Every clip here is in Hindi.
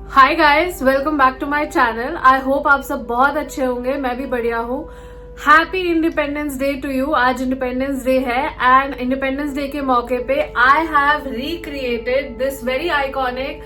Hi guys, welcome back to my channel. I hope आप सब बहुत अच्छे होंगे, मैं भी बढ़िया हूँ। Happy independence day to you. आज इंडिपेंडेंस डे है एंड इंडिपेंडेंस डे के मौके पे I have recreated this very iconic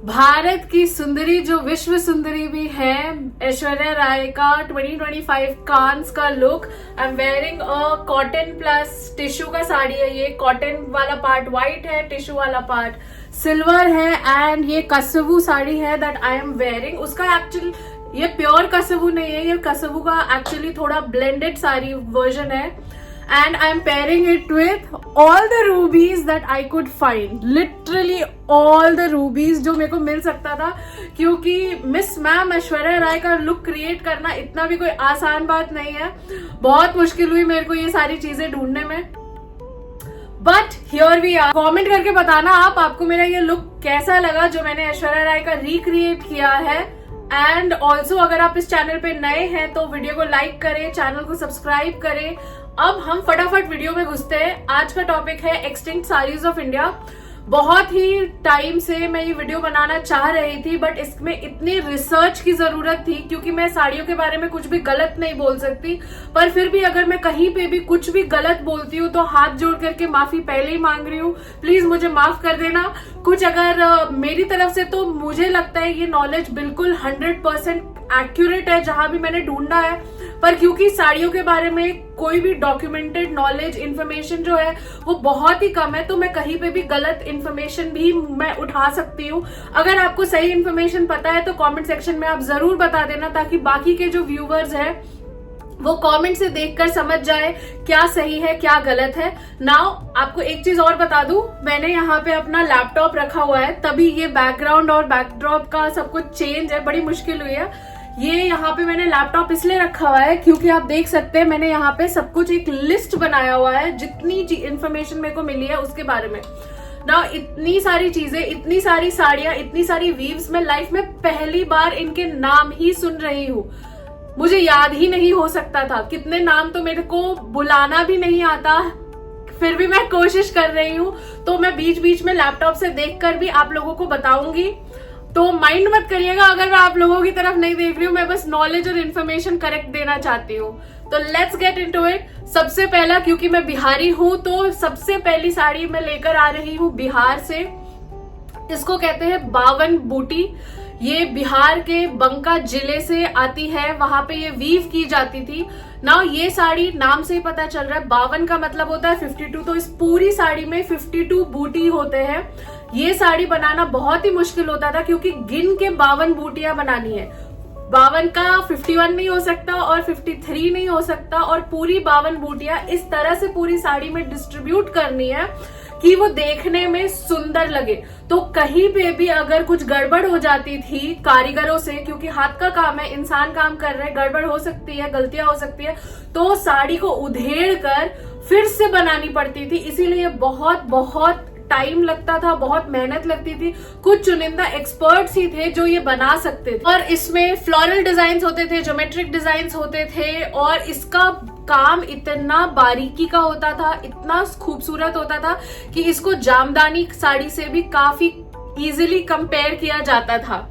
Bharat की सुंदरी, जो विश्व सुंदरी भी है, ऐश्वर्या राय का 2025 कांस का look. I am wearing a cotton plus tissue का साड़ी है। ये कॉटन वाला पार्ट व्हाइट है, टिश्यू वाला पार्ट सिल्वर है एंड ये कसवू साड़ी है दैट आई एम वेयरिंग। उसका एक्चुअली ये प्योर कसवू नहीं है, ये कसवू का एक्चुअली थोड़ा ब्लेंडेड साड़ी वर्जन है and I am pairing it with all the रूबीज that I could find, literally all the रूबीज जो मेरे को मिल सकता था, क्योंकि मिस मैम ऐश्वर्या राय का लुक क्रिएट करना इतना भी कोई आसान बात नहीं है। बहुत मुश्किल हुई मेरे को ये सारी चीजें ढूंढने में, but here we are. Comment करके बताना आपको मेरा ये लुक कैसा लगा जो मैंने ऐश्वर्या राय का रिक्रिएट किया है। एंड ऑल्सो अगर आप इस चैनल पे नए हैं तो वीडियो को लाइक करें, चैनल को सब्सक्राइब करें। अब हम फटाफट वीडियो में घुसते हैं। आज का टॉपिक है एक्सटिंक्ट साड़ीज ऑफ इंडिया। बहुत ही टाइम से मैं ये वीडियो बनाना चाह रही थी, बट इसमें इतनी रिसर्च की जरूरत थी क्योंकि मैं साड़ियों के बारे में कुछ भी गलत नहीं बोल सकती। पर फिर भी अगर मैं कहीं पे भी कुछ भी गलत बोलती हूँ तो हाथ जोड़ करके माफी पहले ही मांग रही हूँ। प्लीज मुझे माफ कर देना। कुछ अगर मेरी तरफ से, तो मुझे लगता है ये नॉलेज बिल्कुल 100% एक्यूरेट है जहां भी मैंने ढूंढा है, पर क्योंकि साड़ियों के बारे में कोई भी डॉक्यूमेंटेड नॉलेज इन्फॉर्मेशन जो है वो बहुत ही कम है, तो मैं कहीं पे भी गलत इन्फॉर्मेशन भी मैं उठा सकती हूँ। अगर आपको सही इन्फॉर्मेशन पता है तो कमेंट सेक्शन में आप जरूर बता देना, ताकि बाकी के जो व्यूवर्स हैं वो कमेंट से देखकर समझ जाए क्या सही है क्या गलत है। नाउ आपको एक चीज और बता दूं, मैंने यहाँ पे अपना लैपटॉप रखा हुआ है, तभी ये बैकग्राउंड और बैकड्रॉप का सब कुछ चेंज है, बड़ी मुश्किल हुई है। ये यहाँ पे मैंने लैपटॉप इसलिए रखा हुआ है क्योंकि आप देख सकते हैं मैंने यहाँ पे सब कुछ एक लिस्ट बनाया हुआ है, जितनी इन्फॉर्मेशन मेरे को मिली है उसके बारे में ना। इतनी सारी चीजें, इतनी सारी साड़ियां, इतनी सारी वीव्स, मैं लाइफ में पहली बार इनके नाम ही सुन रही हूँ। मुझे याद ही नहीं हो सकता था, कितने नाम तो मेरे को बुलाना भी नहीं आता, फिर भी मैं कोशिश कर रही हूँ। तो मैं बीच बीच में लैपटॉप से देखकर भी आप लोगों को बताऊंगी, तो माइंड मत करिएगा अगर मैं आप लोगों की तरफ नहीं देख रही हूँ। मैं बस नॉलेज और इन्फॉर्मेशन करेक्ट देना चाहती हूँ। तो लेट्स गेट इनटू इट। सबसे पहला, क्योंकि मैं बिहारी हूँ, तो सबसे पहली साड़ी मैं लेकर आ रही हूँ बिहार से। इसको कहते हैं बावन बूटी। ये बिहार के बंका जिले से आती है, वहां पे ये वीव की जाती थी ना। ये साड़ी नाम से ही पता चल रहा है, 52 का मतलब होता है 52, तो इस पूरी साड़ी में 52 बूटी होते हैं। ये साड़ी बनाना बहुत ही मुश्किल होता था क्योंकि गिन के 52 बूटियां बनानी है। 52 का 51 नहीं हो सकता और 53 नहीं हो सकता, और पूरी 52 बूटियां इस तरह से पूरी साड़ी में डिस्ट्रीब्यूट करनी है कि वो देखने में सुंदर लगे। तो कहीं पे भी अगर कुछ गड़बड़ हो जाती थी कारीगरों से, क्योंकि हाथ का काम है, इंसान काम कर रहे हैं, गड़बड़ हो सकती है, गलतियां हो सकती है, तो साड़ी को उधेड़ कर फिर से बनानी पड़ती थी। इसीलिए बहुत बहुत टाइम लगता था, बहुत मेहनत लगती थी। कुछ चुनिंदा एक्सपर्ट्स ही थे जो ये बना सकते थे, और इसमें फ्लोरल डिजाइन होते थे, ज्योमेट्रिक डिजाइन होते थे, और इसका काम इतना बारीकी का होता था, इतना खूबसूरत होता था कि इसको जामदानी साड़ी से भी काफी इजीली कंपेयर किया जाता था।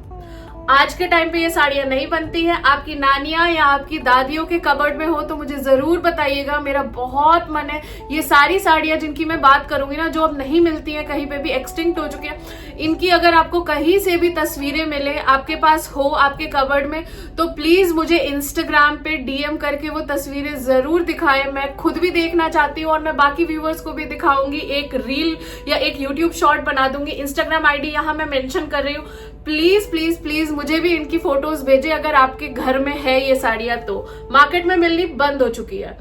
आज के टाइम पे ये साड़ियां नहीं बनती है। आपकी नानियां या आपकी दादियों के कबर्ड में हो तो मुझे जरूर बताइएगा, मेरा बहुत मन है। ये सारी साड़ियां जिनकी मैं बात करूंगी ना, जो अब नहीं मिलती हैं, कहीं पे भी एक्सटिंक्ट हो चुकी हैं, इनकी अगर आपको कहीं से भी तस्वीरें मिले, आपके पास हो आपके कबर्ड में, तो प्लीज मुझे इंस्टाग्राम पे डीएम करके वो तस्वीरें जरूर दिखाएं। मैं खुद भी देखना चाहती हूँ और मैं बाकी व्यूवर्स को भी दिखाऊंगी। एक रील या एक यूट्यूब शॉर्ट बना दूंगी। इंस्टाग्राम आईडी यहाँ मैं मेंशन कर रही हूँ। प्लीज प्लीज प्लीज मुझे भी इनकी फोटोज भेजे अगर आपके घर में है ये साड़ियां। तो मार्केट में मिलनी बंद हो चुकी है।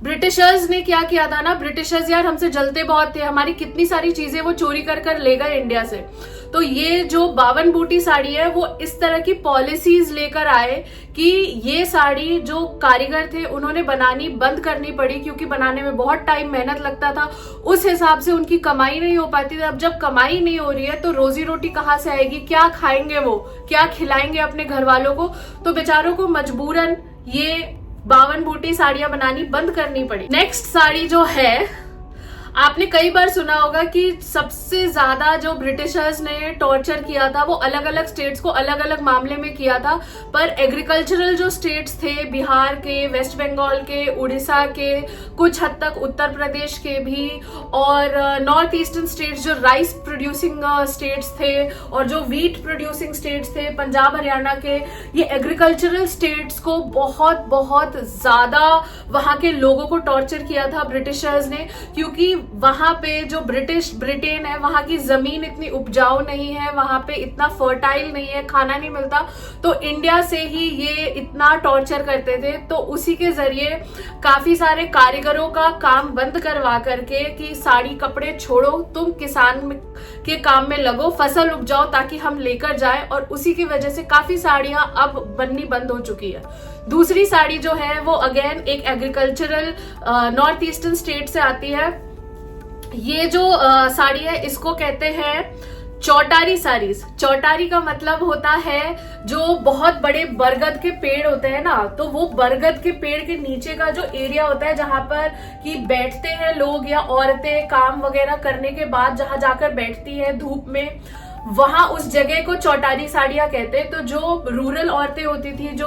ब्रिटिशर्स ने क्या किया था ना, ब्रिटिशर्स यार हमसे जलते बहुत थे, हमारी कितनी सारी चीजें वो चोरी कर कर ले गए इंडिया से। तो ये जो 52 बूटी साड़ी है वो इस तरह की पॉलिसीज लेकर आए कि ये साड़ी जो कारीगर थे उन्होंने बनानी बंद करनी पड़ी, क्योंकि बनाने में बहुत टाइम मेहनत लगता था। उस हिसाब से उनकी कमाई नहीं हो पाती थी। अब जब कमाई नहीं हो रही है तो रोजी रोटी कहाँ से आएगी, क्या खाएंगे वो, क्या खिलाएंगे अपने घर वालों को। तो बेचारों को मजबूरन ये 52 बूटी साड़ियां बनानी बंद करनी पड़ी। नेक्स्ट साड़ी जो है, आपने कई बार सुना होगा कि सबसे ज्यादा जो ब्रिटिशर्स ने टॉर्चर किया था वो अलग अलग स्टेट्स को अलग अलग मामले में किया था, पर एग्रीकल्चरल जो स्टेट्स थे, बिहार के, वेस्ट बंगाल के, उड़ीसा के, कुछ हद तक उत्तर प्रदेश के भी, और नॉर्थ ईस्टर्न स्टेट्स जो राइस प्रोड्यूसिंग स्टेट्स थे और जो व्हीट प्रोड्यूसिंग स्टेट्स थे, पंजाब हरियाणा के, ये एग्रीकल्चरल स्टेट्स को बहुत बहुत ज्यादा वहां के लोगों को टॉर्चर किया था ब्रिटिशर्स ने, क्योंकि वहां पे जो ब्रिटेन है, वहां की जमीन इतनी उपजाऊ नहीं है, वहां पे इतना फर्टाइल नहीं है, खाना नहीं मिलता, तो इंडिया से ही ये इतना टॉर्चर करते थे। तो उसी के जरिए काफी सारे कारीगरों का काम बंद करवा करके कि साड़ी कपड़े छोड़ो, तुम किसान के काम में लगो, फसल उपजाओ ताकि हम लेकर जाए, और उसी की वजह से काफी साड़ियां अब बननी बंद हो चुकी है। दूसरी साड़ी जो है वो अगेन एक एग्रीकल्चरल नॉर्थ ईस्टर्न स्टेट से आती है। ये जो साड़ी है इसको कहते हैं चौटारी साड़ीज। चौटारी का मतलब होता है जो बहुत बड़े बरगद के पेड़ होते हैं ना, तो वो बरगद के पेड़ के नीचे का जो एरिया होता है जहां पर कि बैठते हैं लोग या औरतें काम वगैरह करने के बाद जहां जाकर बैठती है धूप में, वहां उस जगह को चौटारी साड़ियां कहते हैं। तो जो रूरल औरतें होती थी जो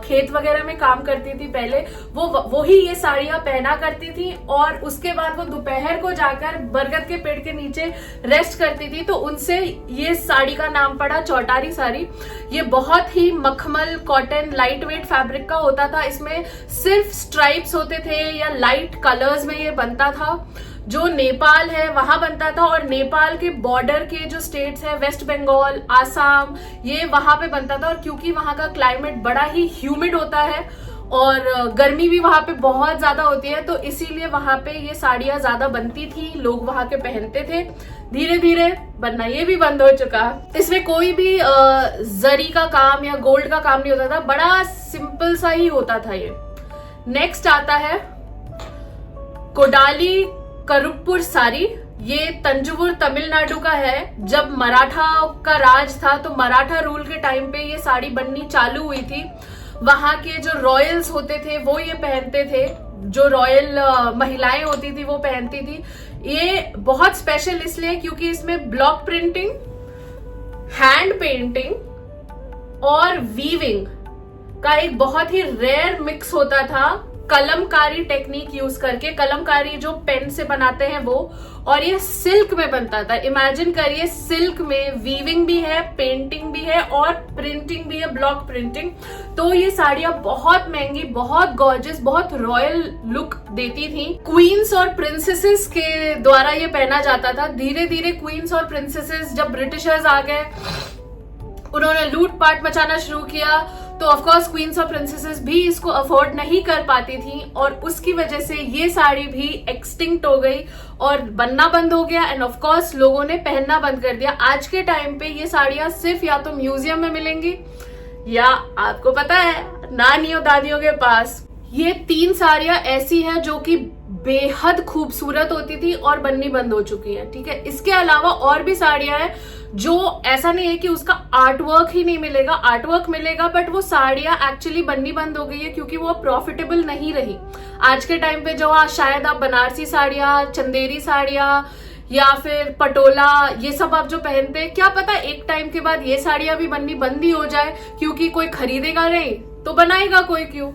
खेत वगैरह में काम करती थी पहले, वो ही ये साड़ियां पहना करती थी, और उसके बाद वो दोपहर को जाकर बरगद के पेड़ के नीचे रेस्ट करती थी, तो उनसे ये साड़ी का नाम पड़ा चौटारी साड़ी। ये बहुत ही मखमल कॉटन लाइट वेट फैब्रिक का होता था, इसमें सिर्फ स्ट्राइप्स होते थे या लाइट कलर्स में ये बनता था। जो नेपाल है वहां बनता था, और नेपाल के बॉर्डर के जो स्टेट्स है वेस्ट बंगाल, आसाम, ये वहां पे बनता था। और क्योंकि वहां का क्लाइमेट बड़ा ही ह्यूमिड होता है और गर्मी भी वहां पे बहुत ज्यादा होती है, तो इसीलिए वहां पे ये साड़ियां ज्यादा बनती थी, लोग वहां के पहनते थे। धीरे धीरे बनना ये भी बंद हो चुका। इसमें कोई भी जरी का काम या गोल्ड का काम नहीं होता था, बड़ा सिंपल सा ही होता था ये। नेक्स्ट आता है कोडाली करुप्पुर साड़ी। ये तंजौर तमिलनाडु का है। जब मराठा का राज था तो मराठा रूल के टाइम पे ये साड़ी बननी चालू हुई थी। वहां के जो रॉयल्स होते थे वो ये पहनते थे, जो रॉयल महिलाएं होती थी वो पहनती थी। ये बहुत स्पेशल इसलिए क्योंकि इसमें ब्लॉक प्रिंटिंग, हैंड पेंटिंग और वीविंग का एक बहुत ही रेयर मिक्स होता था, कलमकारी टेक्निक यूज करके। कलमकारी जो पेन से बनाते हैं वो, और ये सिल्क में बनता था। इमेजिन करिए, सिल्क में वीविंग भी है, पेंटिंग भी है और प्रिंटिंग भी है, ब्लॉक प्रिंटिंग। तो ये साड़ियां बहुत महंगी, बहुत गॉर्जियस, बहुत रॉयल लुक देती थी। क्वींस और प्रिंसेसेस के द्वारा ये पहना जाता था। धीरे धीरे क्वींस और प्रिंसेसेस जब ब्रिटिशर्स आ गए, उन्होंने लूटपाट मचाना शुरू किया, तो ऑफ कोर्स क्वींस और प्रिंसेसेस भी इसको अफोर्ड नहीं कर पाती थी, और उसकी वजह से ये साड़ी भी एक्सटिंक्ट हो गई और बनना बंद हो गया। एंड ऑफ कोर्स लोगों ने पहनना बंद कर दिया। आज के टाइम पे ये साड़ियां सिर्फ या तो म्यूजियम में मिलेंगी या आपको पता है नानियों दादियों के पास। ये 3 साड़ियां ऐसी हैं जो कि बेहद खूबसूरत होती थी और बननी बंद हो चुकी है, ठीक है। इसके अलावा और भी साड़ियां हैं जो ऐसा नहीं है कि उसका आर्ट वर्क ही नहीं मिलेगा, आर्ट वर्क मिलेगा, बट वो साड़ियां एक्चुअली बननी बंद हो गई है क्योंकि वो प्रॉफिटेबल नहीं रही। आज के टाइम पे जो शायद आप बनारसी साड़ियां, चंदेरी साड़ियां या फिर पटोला, ये सब आप जो पहनते हैं, क्या पता एक टाइम के बाद ये साड़ियां भी बननी बंद ही हो जाए, क्योंकि कोई खरीदेगा नहीं तो बनाएगा कोई क्यों।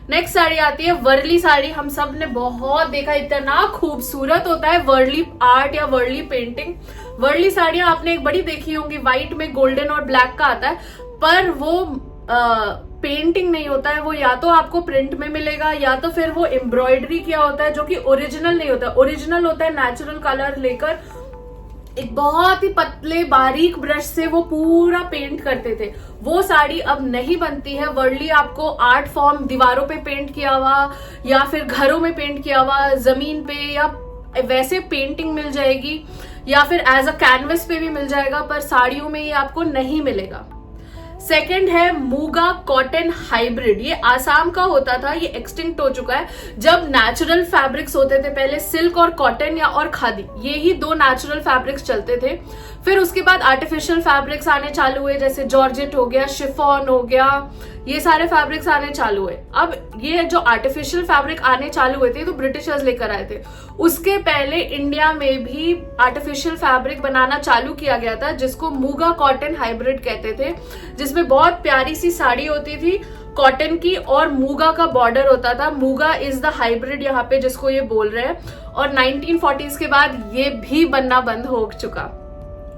नेक्स्ट साड़ी आती है वर्ली साड़ी। हम सब ने बहुत देखा, इतना खूबसूरत होता है वर्ली आर्ट या वर्ली पेंटिंग। वर्ली साड़ियां आपने एक बड़ी देखी होंगी, व्हाइट में गोल्डन और ब्लैक का आता है, पर वो पेंटिंग नहीं होता है। वो या तो आपको प्रिंट में मिलेगा या तो फिर वो एम्ब्रॉयडरी किया होता है, जो कि ओरिजिनल नहीं होता। ओरिजिनल होता है नेचुरल कलर लेकर एक बहुत ही पतले बारीक ब्रश से वो पूरा पेंट करते थे। वो साड़ी अब नहीं बनती है। वर्ली आपको आर्ट फॉर्म, दीवारों पे पेंट किया हुआ या फिर घरों में पेंट किया हुआ, जमीन पे या वैसे पेंटिंग मिल जाएगी, या फिर एज अ कैनवस पे भी मिल जाएगा, पर साड़ियों में ये आपको नहीं मिलेगा। सेकंड है मूगा कॉटन हाइब्रिड। ये आसाम का होता था, ये एक्सटिंक्ट हो चुका है। जब नेचुरल फैब्रिक्स होते थे पहले, सिल्क और कॉटन या और खादी, ये ही 2 नेचुरल फैब्रिक्स चलते थे। फिर उसके बाद आर्टिफिशियल फैब्रिक्स आने चालू हुए, जैसे जॉर्जेट हो गया, शिफॉन हो गया, ये सारे फैब्रिक्स आने चालू हुए। अब ये जो आर्टिफिशियल फैब्रिक आने चालू हुए थे तो ब्रिटिशर्स लेकर आए थे। उसके पहले इंडिया में भी आर्टिफिशियल फैब्रिक बनाना चालू किया गया था, जिसको मूगा कॉटन हाइब्रिड कहते थे, जिसमें बहुत प्यारी सी साड़ी होती थी कॉटन की और मूगा का बॉर्डर होता था। मूगा इज द हाइब्रिड यहाँ पे जिसको ये बोल रहे हैं। और 1940s के बाद ये भी बनना बंद हो चुका।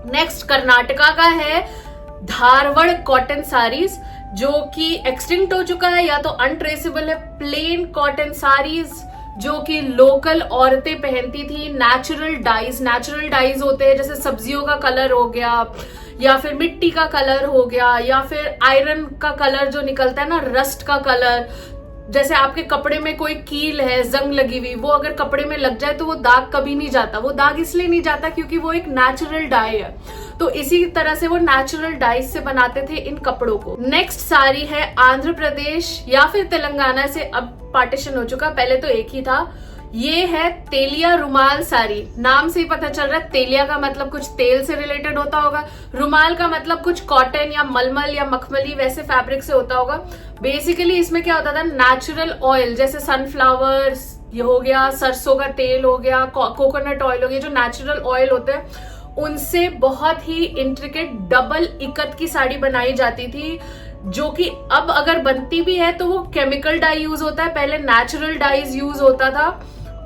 नेक्स्ट कर्नाटका का है धारवाड़ कॉटन साड़ीज, जो कि एक्सटिंक्ट हो चुका है या तो अनट्रेसेबल है। प्लेन कॉटन साड़ीज जो कि लोकल औरतें पहनती थी। नेचुरल डाइज होते हैं, जैसे सब्जियों का कलर हो गया या फिर मिट्टी का कलर हो गया या फिर आयरन का कलर जो निकलता है ना, रस्ट का कलर। जैसे आपके कपड़े में कोई कील है, जंग लगी हुई, वो अगर कपड़े में लग जाए तो वो दाग कभी नहीं जाता। वो दाग इसलिए नहीं जाता क्योंकि वो एक नेचुरल डाई है। तो इसी तरह से वो नेचुरल डाइज से बनाते थे इन कपड़ों को। नेक्स्ट साड़ी है आंध्र प्रदेश या फिर तेलंगाना से, अब पार्टीशन हो चुका, पहले तो एक ही था। ये है तेलिया रुमाल साड़ी। नाम से ही पता चल रहा है, तेलिया का मतलब कुछ तेल से रिलेटेड होता होगा, रुमाल का मतलब कुछ कॉटन या मलमल या मखमली वैसे फैब्रिक से होता होगा। बेसिकली इसमें क्या होता था, नेचुरल ऑयल जैसे सनफ्लावर ये हो गया, सरसों का तेल हो गया, कोकोनट ऑयल हो गया, जो नेचुरल ऑयल होते हैं उनसे बहुत ही इंट्रिकेट डबल इकत की साड़ी बनाई जाती थी, जो कि अब अगर बनती भी है तो वो केमिकल डाई यूज होता है, पहले नेचुरल डाइज यूज होता था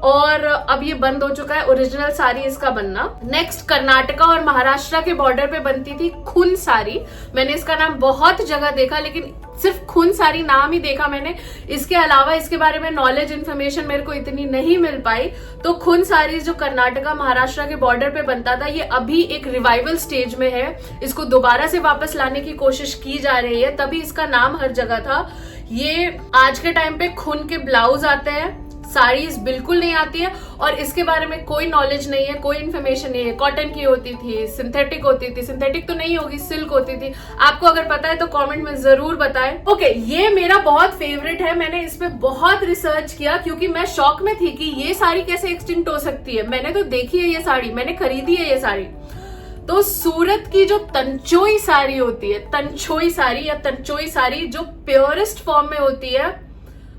और अब ये बंद हो चुका है ओरिजिनल साड़ी इसका बनना। नेक्स्ट कर्नाटका और महाराष्ट्र के बॉर्डर पे बनती थी खुन साड़ी। मैंने इसका नाम बहुत जगह देखा लेकिन सिर्फ खुन साड़ी नाम ही देखा मैंने, इसके अलावा इसके बारे में नॉलेज इन्फॉर्मेशन मेरे को इतनी नहीं मिल पाई। तो खुन साड़ी जो कर्नाटका महाराष्ट्र के बॉर्डर पे बनता था, ये अभी एक रिवाइवल स्टेज में है। इसको दोबारा से वापस लाने की कोशिश की जा रही है, तभी इसका नाम हर जगह था। ये आज के टाइम पे खुन के ब्लाउज आते हैं, साड़ीज बिल्कुल नहीं आती है और इसके बारे में कोई नॉलेज नहीं है, कोई इन्फॉर्मेशन नहीं है। कॉटन की होती थी, सिंथेटिक होती थी, सिंथेटिक तो नहीं होगी, सिल्क होती थी। आपको अगर पता है तो कमेंट में जरूर बताएं। ओके, ये मेरा बहुत फेवरेट है। मैंने इस पे बहुत रिसर्च किया क्योंकि मैं शॉक में थी कि ये साड़ी कैसे एक्सटिंक्ट हो सकती है। मैंने तो देखी है ये साड़ी, मैंने खरीदी है ये साड़ी। तो सूरत की जो तंचोई साड़ी होती है, तंचोई साड़ी या तंचोई साड़ी जो प्योरेस्ट फॉर्म में होती है,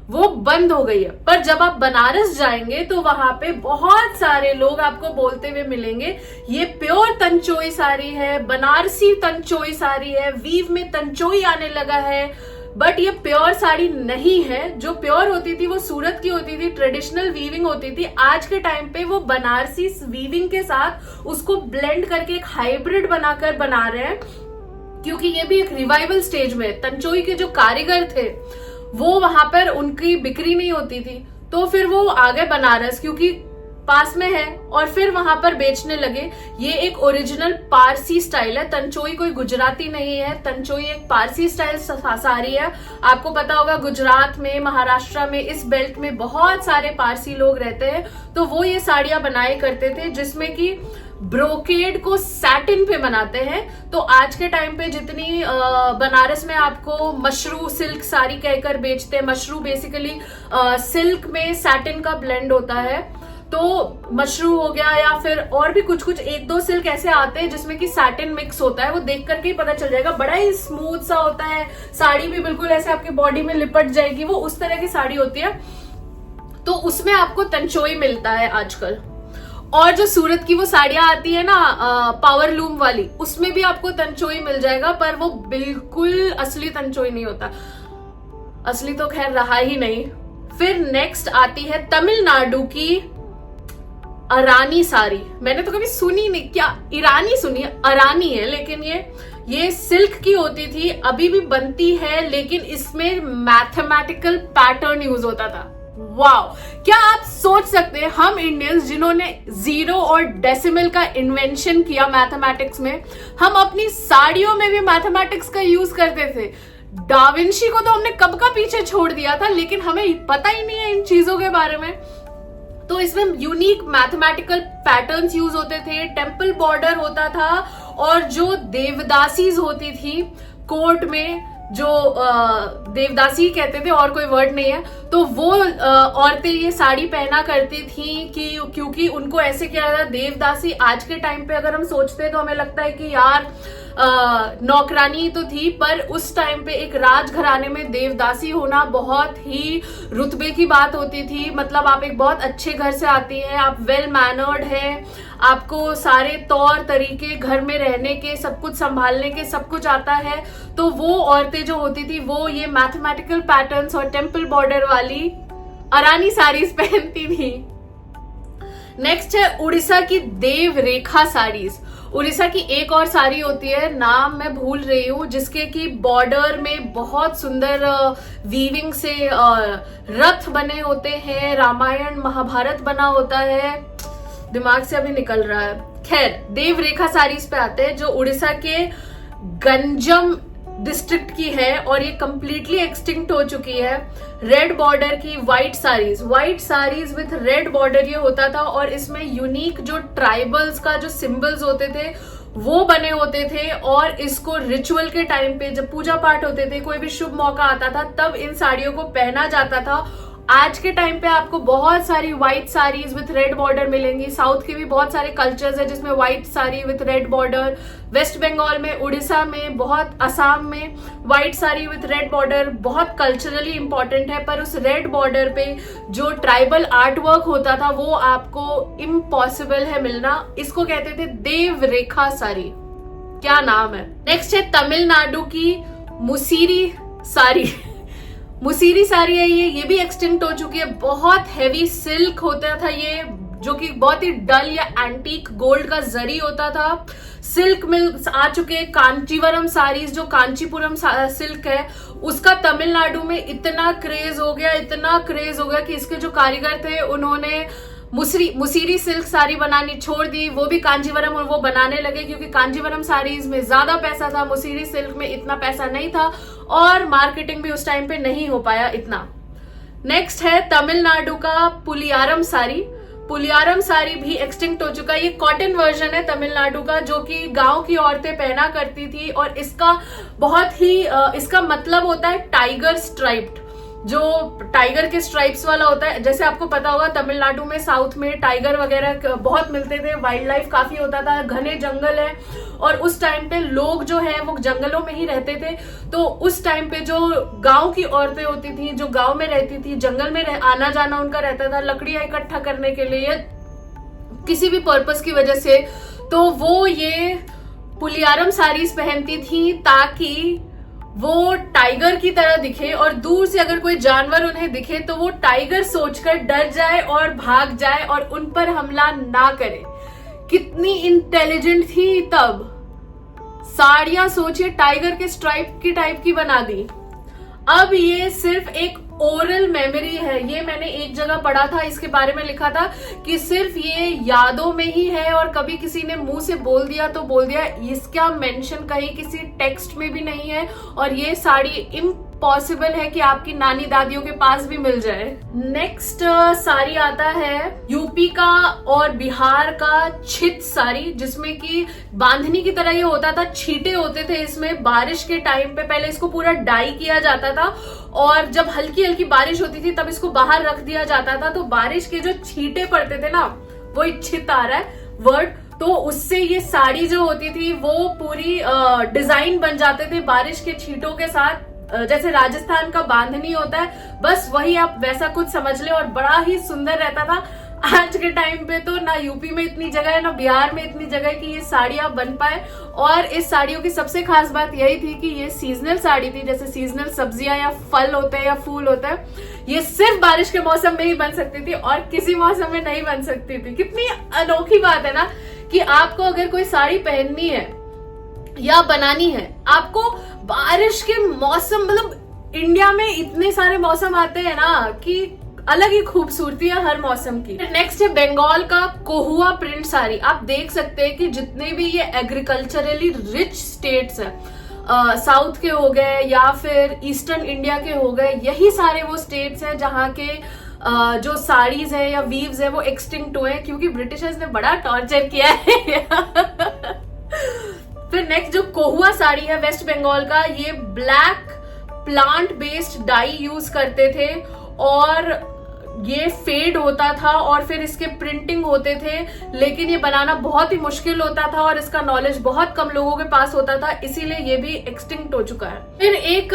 वो बंद हो गई है। पर जब आप बनारस जाएंगे तो वहां पे बहुत सारे लोग आपको बोलते हुए मिलेंगे ये प्योर तंचोई साड़ी है, बनारसी तंचोई साड़ी है, वीव में तंचोई आने लगा है। बट ये प्योर साड़ी नहीं है। जो प्योर होती थी वो सूरत की होती थी, ट्रेडिशनल वीविंग होती थी। आज के टाइम पे वो बनारसी वीविंग के साथ उसको ब्लेंड करके एक हाइब्रिड बनाकर बना रहे हैं, क्योंकि ये भी एक रिवाइवल स्टेज में। तंचोई के जो कारीगर थे वो वहां पर उनकी बिक्री नहीं होती थी, तो फिर वो आ गए बनारस क्योंकि पास में है और फिर वहां पर बेचने लगे। ये एक ओरिजिनल पारसी स्टाइल है, तंचोई कोई गुजराती नहीं है, तंचोई एक पारसी स्टाइल साड़ी है। आपको पता होगा गुजरात में, महाराष्ट्र में, इस बेल्ट में बहुत सारे पारसी लोग रहते हैं, तो वो ये साड़ियां बनाए करते थे जिसमें कि ब्रोकेड को सैटिन पे बनाते हैं। तो आज के टाइम पे जितनी बनारस में आपको मशरू सिल्क साड़ी कहकर बेचते हैं, मशरू बेसिकली सिल्क में सैटिन का ब्लेंड होता है, तो मशरू हो गया या फिर और भी कुछ कुछ एक दो सिल्क ऐसे आते हैं जिसमें कि सैटिन मिक्स होता है। वो देख करके ही पता चल जाएगा, बड़ा ही स्मूथ सा होता है, साड़ी भी बिल्कुल ऐसे आपके बॉडी में लिपट जाएगी, वो उस तरह की साड़ी होती है। तो उसमें आपको तंचोई मिलता है आजकल। और जो सूरत की वो साड़ियां आती है ना पावर लूम वाली, उसमें भी आपको तंचोई मिल जाएगा, पर वो बिल्कुल असली तंचोई नहीं होता। असली तो खैर रहा ही नहीं। फिर नेक्स्ट आती है तमिलनाडु की अरानी साड़ी। मैंने तो कभी सुनी नहीं, क्या ईरानी सुनी है, अरानी है, लेकिन ये सिल्क की होती थी, अभी भी बनती है, लेकिन इसमें मैथमेटिकल पैटर्न यूज होता था। वाओ, क्या आप सोच सकते हैं हम इंडियंस जिन्होंने जीरो और डेसिमल का इन्वेंशन किया मैथमेटिक्स में, हम अपनी साड़ियों में भी मैथमेटिक्स का यूज करते थे। डाविंची को तो हमने कब का पीछे छोड़ दिया था, लेकिन हमें पता ही नहीं है इन चीजों के बारे में। तो इसमें यूनिक मैथमेटिकल पैटर्न्स यूज होते थे, टेम्पल बॉर्डर होता था, और जो देवदासीज होती थी कोर्ट में, जो देवदासी कहते थे, और कोई वर्ड नहीं है। तो वो औरतें ये साड़ी पहना करती थी कि क्योंकि उनको ऐसे किया था देवदासी। आज के टाइम पे अगर हम सोचते हैं तो हमें लगता है कि यार नौकरानी तो थी, पर उस टाइम पे एक राजघराने में देवदासी होना बहुत ही रुतबे की बात होती थी। मतलब आप एक बहुत अच्छे घर से आती हैं, आप वेल मैनर्ड हैं, आपको सारे तौर तरीके घर में रहने के, सब कुछ संभालने के, सब कुछ आता है। तो वो औरतें जो होती थी वो ये मैथमेटिकल पैटर्न्स और टेम्पल बॉर्डर वाली अरानी साड़ीज पहनती थी। नेक्स्ट है उड़ीसा की देव रेखा साड़ीज। उड़ीसा की एक और साड़ी होती है, नाम मैं भूल रही हूँ, जिसके की बॉर्डर में बहुत सुंदर वीविंग से रथ बने होते हैं, रामायण महाभारत बना होता है, दिमाग से अभी निकल रहा है। खैर, देव रेखा साड़ीज पे आते हैं, जो उड़ीसा के गंजम डिस्ट्रिक्ट की है और ये कंप्लीटली एक्सटिंक्ट हो चुकी है। रेड बॉर्डर की white saris with red border ये होता था, और इसमें यूनिक जो ट्राइबल्स का जो सिंबल्स होते थे वो बने होते थे। और इसको रिचुअल के टाइम पे जब पूजा पाठ होते थे, कोई भी शुभ मौका आता था, तब इन साड़ियों को पहना जाता था। आज के टाइम पे आपको बहुत सारी white saris with red border मिलेंगी। साउथ के भी बहुत सारे कल्चर्स है जिसमें white sari with red border, West Bengal में, उड़ीसा में, बहुत असम में white sari with red border बहुत कल्चरली इंपॉर्टेंट है। पर उस रेड बॉर्डर पे जो ट्राइबल आर्ट वर्क होता था वो आपको इम्पॉसिबल है मिलना। इसको कहते थे देव रेखा साड़ी, क्या नाम है। नेक्स्ट है तमिलनाडु की मुसीरी साड़ी। मुसीरी साड़ी है ये भी एक्सटिंक्ट हो चुकी है। बहुत हैवी सिल्क होता था ये, जो कि बहुत ही डल या एंटीक गोल्ड का जरी होता था। सिल्क मिल आ चुके हैं कांचीवरम साड़ीज, जो कांचीपुरम सिल्क है, उसका तमिलनाडु में इतना क्रेज हो गया कि इसके जो कारीगर थे उन्होंने मुसीरी सिल्क साड़ी बनानी छोड़ दी, वो भी कांजीवरम और वो बनाने लगे, क्योंकि कांजीवरम साड़ीज में ज्यादा पैसा था, मुसीरी सिल्क में इतना पैसा नहीं था और मार्केटिंग भी उस टाइम पे नहीं हो पाया इतना। नेक्स्ट है तमिलनाडु का पुलियारम साड़ी। पुलियारम साड़ी भी एक्सटिंक्ट हो चुका है। ये कॉटन वर्जन है तमिलनाडु का, जो कि गांव की औरतें पहना करती थी, और इसका बहुत ही इसका मतलब होता है टाइगर स्ट्राइप्ड, जो टाइगर के स्ट्राइप्स वाला होता है। जैसे आपको पता होगा तमिलनाडु में, साउथ में टाइगर वगैरह बहुत मिलते थे, वाइल्ड लाइफ काफी होता था, घने जंगल है, और उस टाइम पे लोग जो है वो जंगलों में ही रहते थे। तो उस टाइम पे जो गांव की औरतें होती थी, जो गांव में रहती थी, जंगल में आना जाना उनका रहता था लकड़ियां इकट्ठा करने के लिए, किसी भी पर्पस की वजह से, तो वो ये पुलियारम साड़ीज पहनती थी ताकि वो टाइगर की तरह दिखे, और दूर से अगर कोई जानवर उन्हें दिखे तो वो टाइगर सोचकर डर जाए और भाग जाए और उन पर हमला ना करे। कितनी इंटेलिजेंट थी तब। साड़ियां सोचिए टाइगर के स्ट्राइप की टाइप की बना दी। अब ये सिर्फ एक ओरल मेमोरी है, ये मैंने एक जगह पढ़ा था, इसके बारे में लिखा था कि सिर्फ ये यादों में ही है, और कभी किसी ने मुंह से बोल दिया तो बोल दिया, इसका मेंशन कहीं किसी टेक्स्ट में भी नहीं है, और ये साड़ी इम्पॉसिबल है कि आपकी नानी दादियों के पास भी मिल जाए। नेक्स्ट साड़ी आता है यूपी का और बिहार का छित साड़ी, जिसमें कि बांधनी की तरह ये होता था, छींटे होते थे इसमें। बारिश के टाइम पे पहले इसको पूरा डाई किया जाता था, और जब हल्की हल्की बारिश होती थी तब इसको बाहर रख दिया जाता था, तो बारिश के जो छींटे पड़ते थे ना, वो छित आ रहा है वर्ड, तो उससे ये साड़ी जो होती थी वो पूरी डिजाइन बन जाते थे बारिश के छींटों के साथ। जैसे राजस्थान का बांधनी होता है, बस वही आप वैसा कुछ समझ ले, और बड़ा ही सुंदर रहता था। आज के टाइम पे तो ना यूपी में इतनी जगह है, ना बिहार में इतनी जगह है कि ये साड़ियां बन पाए। और इस साड़ियों की सबसे खास बात यही थी कि ये सीजनल साड़ी थी, जैसे सीजनल सब्जियां या फल होते हैं या फूल होता है, ये सिर्फ बारिश के मौसम में ही बन सकती थी और किसी मौसम में नहीं बन सकती थी। कितनी अनोखी बात है ना, कि आपको अगर कोई साड़ी पहननी है या बनानी है, आपको बारिश के मौसम, मतलब इंडिया में इतने सारे मौसम आते हैं ना कि अलग ही खूबसूरती है हर मौसम की। नेक्स्ट है बंगाल का कोहुआ प्रिंट साड़ी। आप देख सकते हैं कि जितने भी ये एग्रीकल्चरली रिच स्टेट्स है, साउथ के हो गए या फिर ईस्टर्न इंडिया के हो गए, यही सारे वो स्टेट्स हैं जहाँ के जो साड़ीज है या वीव्स है वो एक्सटिंक्ट हुए हैं, क्योंकि ब्रिटिशर्स ने बड़ा टॉर्चर किया है। फिर नेक्स्ट जो कोहुआ साड़ी है वेस्ट बंगाल का, ये black plant based dye use करते थे और ये फेड होता था और फिर इसके प्रिंटिंग होते थे, लेकिन ये बनाना बहुत ही मुश्किल होता था और इसका नॉलेज बहुत कम लोगों के पास होता था, इसीलिए ये भी एक्सटिंक्ट हो चुका है। फिर एक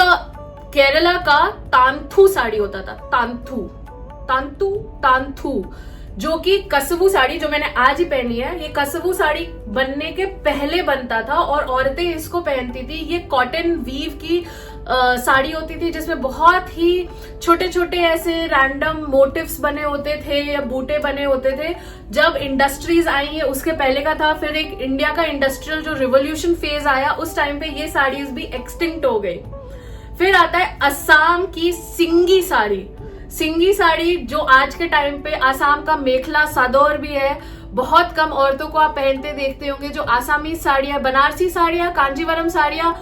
केरला का तांथू साड़ी होता था, तांथू, जो कि कसवू साड़ी, जो मैंने आज ही पहनी है, ये कसवू साड़ी बनने के पहले बनता था और औरतें इसको पहनती थी। ये कॉटन वीव की साड़ी होती थी जिसमें बहुत ही छोटे छोटे ऐसे रैंडम मोटिव्स बने होते थे या बूटे बने होते थे। जब इंडस्ट्रीज आई है उसके पहले का था, फिर एक इंडिया का इंडस्ट्रियल जो रिवोल्यूशन फेज आया उस टाइम पे ये साड़ीज भी एक्सटिंक्ट हो गई। फिर आता है असम की सिंगी साड़ी। सिंगी साड़ी जो आज के टाइम पे आसाम का मेखला सादोर भी है, बहुत कम औरतों को आप पहनते देखते होंगे। जो आसामी साड़ियां, बनारसी साड़ियां, कांजीवरम साड़ियां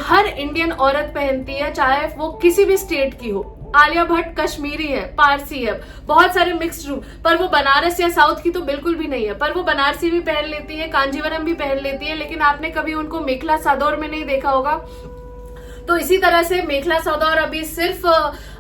हर इंडियन औरत पहनती है, चाहे वो किसी भी स्टेट की हो। आलिया भट्ट कश्मीरी है, पारसी है, बहुत सारे मिक्स्ड रूप, पर वो बनारस या साउथ की तो बिल्कुल भी नहीं है। पर वो बनारसी भी पहन लेती है, कांजीवरम भी पहन लेती है, लेकिन आपने कभी उनको मेखला सादोर में नहीं देखा होगा। तो इसी तरह से मेखला सादोर अभी सिर्फ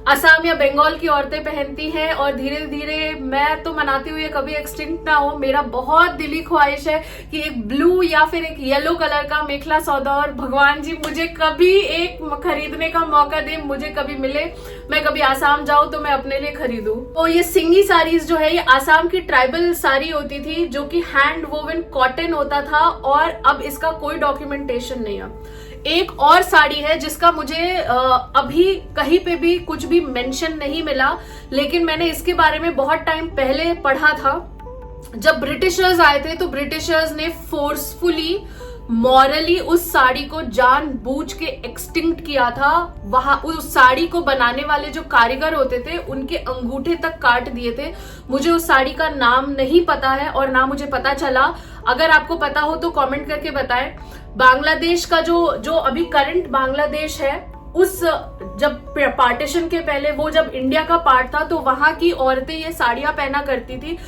असम या बंगाल की औरतें पहनती हैं और धीरे धीरे मैं तो मनाती हूँ ये कभी एक्सटिंक्ट ना हो। मेरा बहुत दिली ख्वाहिश है कि एक ब्लू या फिर एक येलो कलर का मेखला सादोर भगवान जी मुझे कभी एक खरीदने का मौका दे, मुझे कभी मिले, मैं कभी आसाम जाऊं तो मैं अपने लिए खरीदूं। तो ये सिंगी साड़ीज जो है ये आसाम की ट्राइबल साड़ी होती थी जो कि हैंड वोवन कॉटन होता था और अब इसका कोई डॉक्यूमेंटेशन नहीं है। एक और साड़ी है जिसका मुझे अभी कहीं पे भी कुछ भी मेंशन नहीं मिला, लेकिन मैंने इसके बारे में बहुत टाइम पहले पढ़ा था। जब ब्रिटिशर्स आए थे तो ब्रिटिशर्स ने फोर्सफुली मॉरली उस साड़ी को जानबूझ के एक्सटिंक्ट किया था। वहां उस साड़ी को बनाने वाले जो कारीगर होते थे उनके अंगूठे तक काट दिए थे। मुझे उस साड़ी का नाम नहीं पता है और ना मुझे पता चला। अगर आपको पता हो तो कमेंट करके बताएं। बांग्लादेश का जो अभी करंट बांग्लादेश है, उस जब पार्टीशन के पहले वो जब इंडिया का पार्ट था तो वहां की औरतें ये साड़ियां पहना करती थी।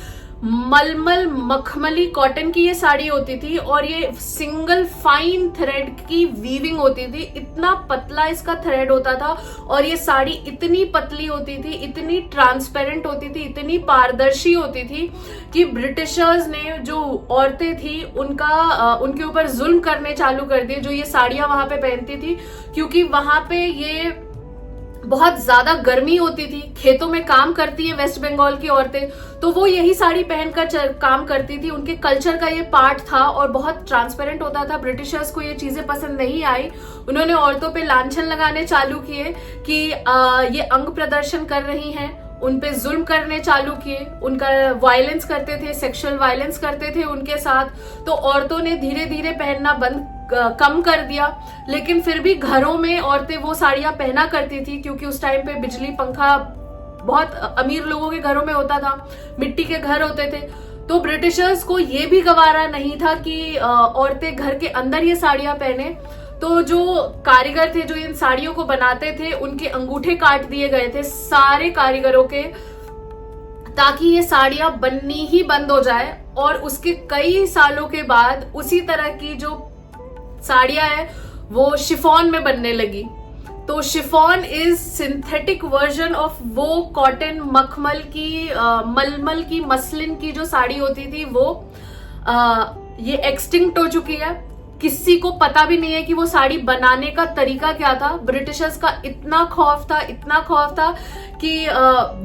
मलमल मखमली कॉटन की ये साड़ी होती थी और ये सिंगल फाइन थ्रेड की वीविंग होती थी। इतना पतला इसका थ्रेड होता था और ये साड़ी इतनी पतली होती थी, इतनी ट्रांसपेरेंट होती थी, इतनी पारदर्शी होती थी कि ब्रिटिशर्स ने जो औरतें थी उनके ऊपर जुल्म करने चालू कर दिए जो ये साड़ियां वहां पे पहनती थी, क्योंकि वहां पे ये बहुत ज्यादा गर्मी होती थी। खेतों में काम करती है वेस्ट बंगाल की औरतें, तो वो यही साड़ी पहनकर काम करती थी। उनके कल्चर का ये पार्ट था और बहुत ट्रांसपेरेंट होता था। ब्रिटिशर्स को ये चीजें पसंद नहीं आई। उन्होंने औरतों पे लांछन लगाने चालू किए कि ये अंग प्रदर्शन कर रही हैं, उन पे जुल्म करने चालू किए, उनका वायलेंस करते थे, सेक्सुअल वायलेंस करते थे उनके साथ। तो औरतों ने धीरे धीरे पहनना कम कर दिया, लेकिन फिर भी घरों में औरतें वो साड़ियां पहना करती थी क्योंकि उस टाइम पे बिजली पंखा बहुत अमीर लोगों के घरों में होता था, मिट्टी के घर होते थे। तो ब्रिटिशर्स को ये भी गवारा नहीं था कि औरतें घर के अंदर ये साड़ियां पहने। तो जो कारीगर थे जो इन साड़ियों को बनाते थे उनके अंगूठे काट दिए गए थे सारे कारीगरों के, ताकि ये साड़ियां बननी ही बंद हो जाए। और उसके कई सालों के बाद उसी तरह की जो साड़ियां है वो शिफॉन में बनने लगी। तो chiffon is synthetic version of वो कॉटन मखमल की मलमल की मसलिन की जो साड़ी होती थी वो ये एक्सटिंक्ट हो चुकी है। किसी को पता भी नहीं है कि वो साड़ी बनाने का तरीका क्या था। ब्रिटिशर्स का इतना खौफ था कि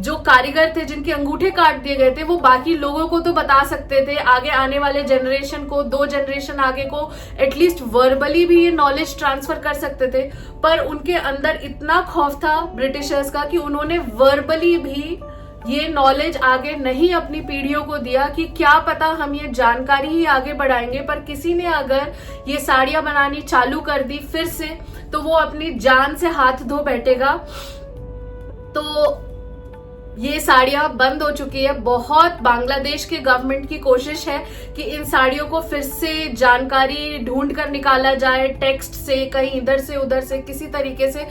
जो कारीगर थे जिनके अंगूठे काट दिए गए थे वो बाकी लोगों को तो बता सकते थे, आगे आने वाले जनरेशन को, 2 जनरेशन आगे को एटलीस्ट वर्बली भी ये नॉलेज ट्रांसफर कर सकते थे। पर उनके अंदर इतना खौफ था ब्रिटिशर्स का कि उन्होंने वर्बली भी ये नॉलेज आगे नहीं अपनी पीढ़ियों को दिया कि क्या पता हम ये जानकारी ही आगे बढ़ाएंगे। पर किसी ने अगर ये साड़ियां बनानी चालू कर दी फिर से तो वो अपनी जान से हाथ धो बैठेगा। तो ये साड़ियां बंद हो चुकी है। बहुत बांग्लादेश के गवर्नमेंट की कोशिश है कि इन साड़ियों को फिर से जानकारी ढूंढ कर निकाला जाए, टेक्स्ट से, कहीं इधर से उधर से, किसी तरीके से।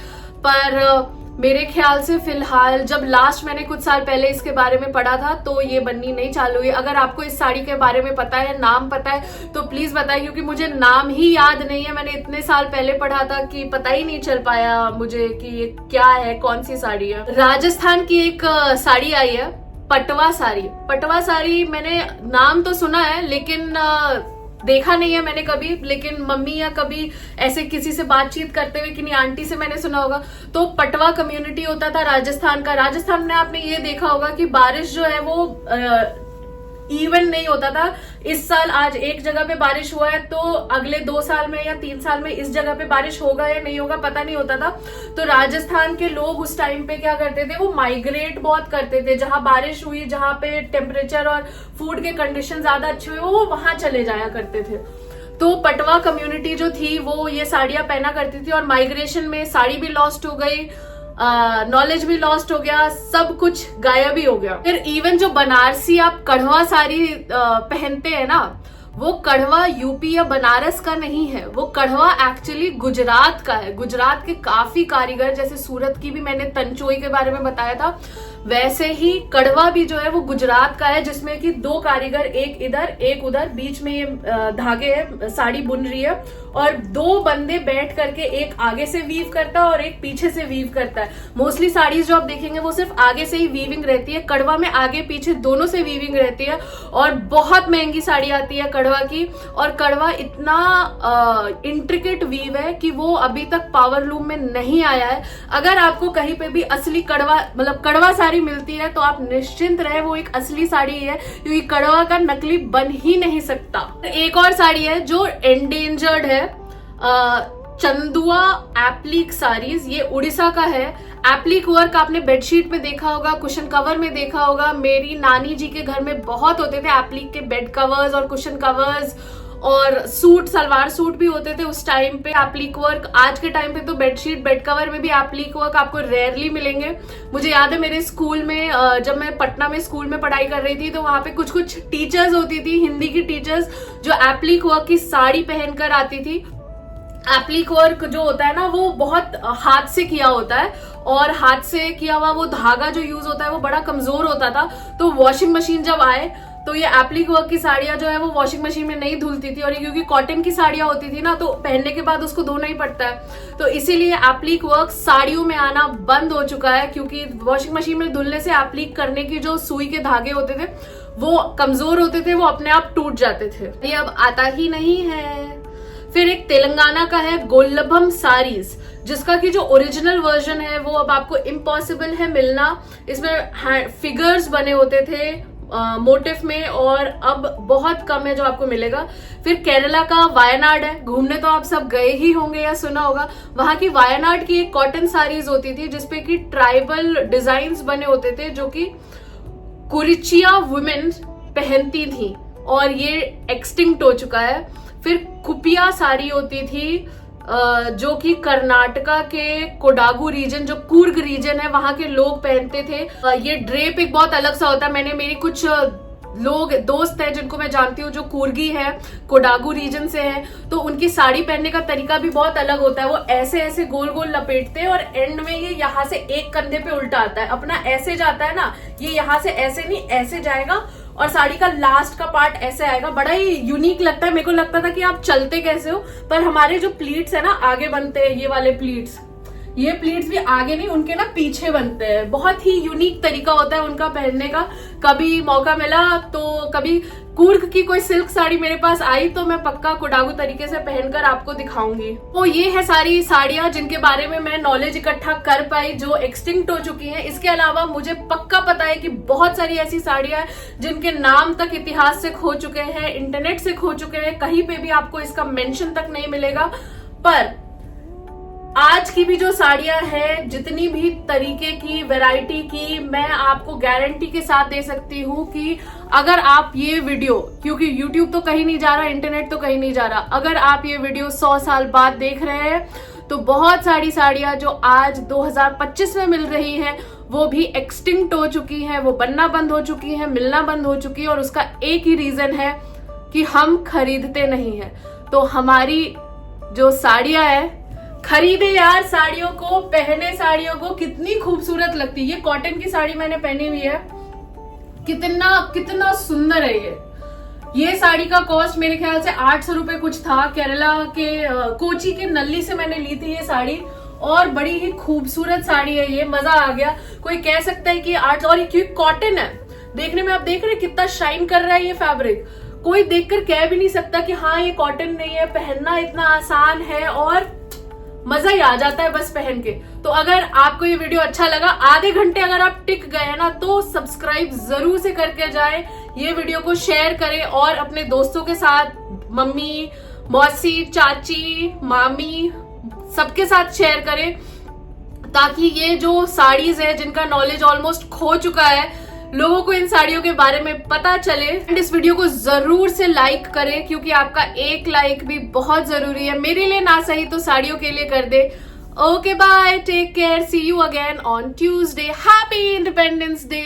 पर मेरे ख्याल से फिलहाल जब लास्ट मैंने कुछ साल पहले इसके बारे में पढ़ा था तो ये बननी नहीं चालू हुई। अगर आपको इस साड़ी के बारे में पता है, नाम पता है तो प्लीज बताइए, क्योंकि मुझे नाम ही याद नहीं है। मैंने इतने साल पहले पढ़ा था कि पता ही नहीं चल पाया मुझे कि ये क्या है, कौन सी साड़ी है। राजस्थान की एक साड़ी आई है, पटवा साड़ी। पटवा साड़ी मैंने नाम तो सुना है लेकिन देखा नहीं है मैंने कभी, लेकिन मम्मी या कभी ऐसे किसी से बातचीत करते हुए किन्हीं आंटी से मैंने सुना होगा। तो पटवा कम्युनिटी होता था राजस्थान का। राजस्थान में आपने ये देखा होगा कि बारिश जो है वो इवन नहीं होता था। इस साल आज एक जगह पे बारिश हुआ है तो अगले 2 साल में या 3 साल में इस जगह पे बारिश होगा या नहीं होगा पता नहीं होता था। तो राजस्थान के लोग उस टाइम पे क्या करते थे, वो माइग्रेट बहुत करते थे। जहां बारिश हुई, जहां पे टेम्परेचर और फूड के कंडीशन ज्यादा अच्छे हुए, वो वहां चले जाया करते थे। तो पटवा कम्युनिटी जो थी वो ये साड़ियां पहना करती थी और माइग्रेशन में साड़ी भी लॉस्ट हो गई, नॉलेज भी लॉस्ट हो गया, सब कुछ गायब ही हो गया। फिर इवन जो बनारसी आप कढ़वा साड़ी पहनते हैं ना, वो कढ़वा यूपी या बनारस का नहीं है, वो कढ़वा एक्चुअली गुजरात का है। गुजरात के काफी कारीगर, जैसे सूरत की भी मैंने तंचोई के बारे में बताया था, वैसे ही कढ़वा भी जो है वो गुजरात का है, जिसमें कि 2 कारीगर, एक इधर एक उधर, बीच में ये धागे है, साड़ी बुन रही है और 2 बंदे बैठ करके एक आगे से वीव करता है और एक पीछे से वीव करता है। मोस्टली साड़ीज जो आप देखेंगे वो सिर्फ आगे से ही वीविंग रहती है, कढ़वा में आगे पीछे दोनों से वीविंग रहती है और बहुत महंगी साड़ी आती है कढ़वा की। और कढ़वा इतना इंट्रिकेट वीव है कि वो अभी तक पावर लूम में नहीं आया है। अगर आपको कहीं पे भी असली कढ़वा मतलब कढ़वा साड़ी मिलती है तो आप निश्चिंत रहे, वो एक असली साड़ी है, क्योंकि कढ़वा का नकली बन ही नहीं सकता। एक और साड़ी है जो एंडेंजर्ड है, चंदुआ एप्लिक साड़ीज, ये उड़ीसा का है। एप्लिक वर्क आपने बेडशीट में देखा होगा, कुशन कवर में देखा होगा। मेरी नानी जी के घर में बहुत होते थे एप्लिक के बेड कवर्स और कुशन कवर्स, और सूट, सलवार सूट भी होते थे उस टाइम पे एप्लिक वर्क। आज के टाइम पे तो बेडशीट, बेड कवर में भी एप्लिक वर्क आपको रेयरली मिलेंगे। मुझे याद है मेरे स्कूल में, जब मैं पटना में स्कूल में पढ़ाई कर रही थी तो वहां पे कुछ कुछ टीचर्स होती थी, हिंदी की टीचर्स, जो एप्लिक वर्क की साड़ी पहनकर आती थी। एप्लिक वर्क जो होता है ना वो बहुत हाथ से किया होता है और हाथ से किया हुआ वो धागा जो यूज होता है वो बड़ा कमजोर होता था। तो वॉशिंग मशीन जब आए तो ये एप्लिक वर्क की साड़ियां जो है वो वॉशिंग मशीन में नहीं धुलती थी, और ये क्योंकि कॉटन की साड़ियां होती थी ना तो पहनने के बाद उसको धोना ही पड़ता है। तो इसीलिए एप्लिक वर्क साड़ियों में आना बंद हो चुका है, क्योंकि वॉशिंग मशीन में धुलने से एप्लिक करने की जो सुई के धागे होते थे वो कमजोर होते थे, वो अपने आप टूट जाते थे। ये अब आता ही नहीं है। फिर एक तेलंगाना का है गोल्लभम साड़ीज, जिसका की जो ओरिजिनल वर्जन है वो अब आपको इम्पॉसिबल है मिलना। इसमें फिगर्स बने होते थे मोटिफ में, और अब बहुत कम है जो आपको मिलेगा। फिर केरला का वायनाड है, घूमने तो आप सब गए ही होंगे या सुना होगा। वहां की वायनाड की एक कॉटन साड़ीज होती थी जिसपे कि ट्राइबल डिजाइन्स बने होते थे, जो कि कुरिचिया वुमेन पहनती थी और ये एक्सटिंक्ट हो चुका है। फिर कुपिया साड़ी होती थी जो कि कर्नाटका के कोडागु रीजन, जो कूर्ग रीजन है, वहां के लोग पहनते थे। ये ड्रेप एक बहुत अलग सा होता है। मेरी कुछ लोग दोस्त हैं जिनको मैं जानती हूँ जो कूर्गी है, कोडागु रीजन से है, तो उनकी साड़ी पहनने का तरीका भी बहुत अलग होता है। वो ऐसे ऐसे गोल गोल लपेटते हैं और एंड में ये यहाँ से एक कंधे पे उल्टा आता है, अपना ऐसे जाता है ना, ये यहाँ से ऐसे नहीं ऐसे जाएगा और साड़ी का लास्ट का पार्ट ऐसे आएगा। बड़ा ही यूनिक लगता है। मेरे को लगता था कि आप चलते कैसे हो, पर हमारे जो प्लीट्स है ना आगे बनते हैं, ये वाले प्लीट्स, ये प्लीट्स भी आगे नहीं, उनके ना पीछे बनते हैं। बहुत ही यूनिक तरीका होता है उनका पहनने का। कभी मौका मिला तो कभी कूर्ग की कोई सिल्क साड़ी मेरे पास आई तो मैं पक्का कोडागु तरीके से पहनकर आपको दिखाऊंगी। तो ये है सारी साड़ियां जिनके बारे में मैं नॉलेज इकट्ठा कर पाई, जो एक्सटिंक्ट हो चुकी हैं। इसके अलावा मुझे पक्का पता है कि बहुत सारी ऐसी साड़ियां हैं जिनके नाम तक इतिहास से खो चुके हैं, इंटरनेट से खो चुके हैं, कहीं पे भी आपको इसका मेंशन तक नहीं मिलेगा। पर आज की भी जो साड़ियां हैं, जितनी भी तरीके की वैरायटी की, मैं आपको गारंटी के साथ दे सकती हूँ कि अगर आप ये वीडियो, क्योंकि YouTube तो कहीं नहीं जा रहा, इंटरनेट तो कहीं नहीं जा रहा, अगर आप ये वीडियो 100 साल बाद देख रहे हैं तो बहुत सारी साड़ियां जो आज 2025 में मिल रही हैं वो भी एक्सटिंक्ट हो चुकी हैं, वो बनना बंद हो चुकी हैं, मिलना बंद हो चुकी है। और उसका एक ही रीजन है कि हम खरीदते नहीं है। तो हमारी जो साड़ियां है खरीदे यार साड़ियों को, पहने साड़ियों को, कितनी खूबसूरत लगती है। ये कॉटन की साड़ी मैंने पहनी हुई है, कितना कितना सुंदर है ये साड़ी का कॉस्ट मेरे ख्याल से 800 रुपए कुछ था। केरला के कोची के नल्ली से मैंने ली थी ये साड़ी, और बड़ी ही खूबसूरत साड़ी है ये, मजा आ गया। कोई कह सकता है कि 800, और क्योंकि कॉटन है, देखने में आप देख रहे हैं कितना शाइन कर रहा है ये फैब्रिक, कोई देखकर कह भी नहीं सकता कि हाँ ये कॉटन नहीं है। पहनना इतना आसान है और मजा ही आ जाता है बस पहन के। तो अगर आपको ये वीडियो अच्छा लगा, आधे घंटे अगर आप टिक गए ना, तो सब्सक्राइब जरूर से करके जाएं, ये वीडियो को शेयर करें और अपने दोस्तों के साथ, मम्मी, मौसी, चाची, मामी, सबके साथ शेयर करें, ताकि ये जो साड़ीज है जिनका नॉलेज ऑलमोस्ट खो चुका है, लोगों को इन साड़ियों के बारे में पता चले। एंड इस वीडियो को जरूर से लाइक करें, क्योंकि आपका एक लाइक भी बहुत जरूरी है, मेरे लिए ना सही तो साड़ियों के लिए कर दे। Okay bye, take care, see you again on Tuesday. Happy independence day.